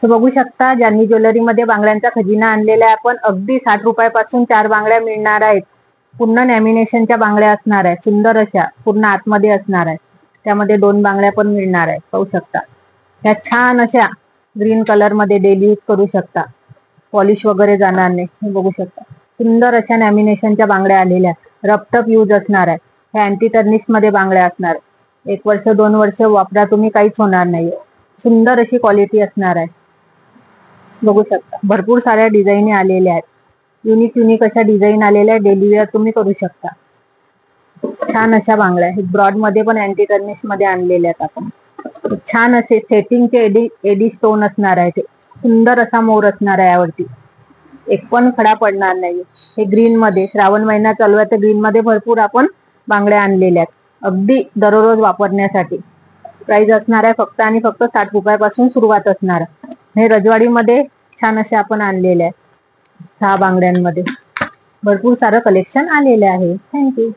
हे बघू शकता, जान्हवी ज्वेलरी मध्ये बांगड्यांचा खजिना आणलेला आहे आपण. अगदी 60 रुपयापासून 4 बांगड्या मिळणार आहेत. पूर्ण लॅमिनेशनच्या बांगड्या असणार आहेत, सुंदर अशा पूर्ण आतमध्ये असणार आहे. त्यामध्ये 2 बांगड्या पण मिळणार आहेत, पाहू शकता. त्या छान अशा ग्रीन कलर मध्ये डेली यूज करू शकता, पॉलिश वगैरे जाणार नाही. हे बघू शकता, सुंदर अशा लॅमिनेशनच्या बांगड्या आलेल्या आहेत. रपटप यूज असणार आहे. हे अँटी टर्निश मध्ये बांगड्या असणार. 1 वर्ष 2 वर्ष वापरा तुम्ही, काहीच होणार नाही. सुंदर अशी क्वालिटी असणार आहे. बघू शकता, भरपूर साऱ्या डिझाईन आलेल्या आहेत. युनिक अशा डिझाईन आलेल्या आहेत. डेली वेअर तुम्ही करू शकता. छान अशा बांगड्या आहेत. ब्रॉड मध्ये पण अँटी टर्निश मध्ये आणलेल्या आहेत आपण. छान असे सेटिंगचे एडी स्टोन असणार आहे. सुंदर असा मोर असणार आहे यावरती. एक पण खडा पडणार नाही. हे ग्रीन मध्ये, श्रावण महिना चालू आहे तर ग्रीन मध्ये भरपूर आपण बांगड्या आणलेल्या आहेत, अगदी दररोज वापरण्यासाठी. प्राइस असणार आहे फक्त आणि फक्त 60 रुपयापासून सुरुवात असणार. हे रजवाडी मध्ये छान असे आपण आणलेले आहेत. 6 बांगड्यांमध्ये भरपूर सारं कलेक्शन आलेले आहे. थँक्यू.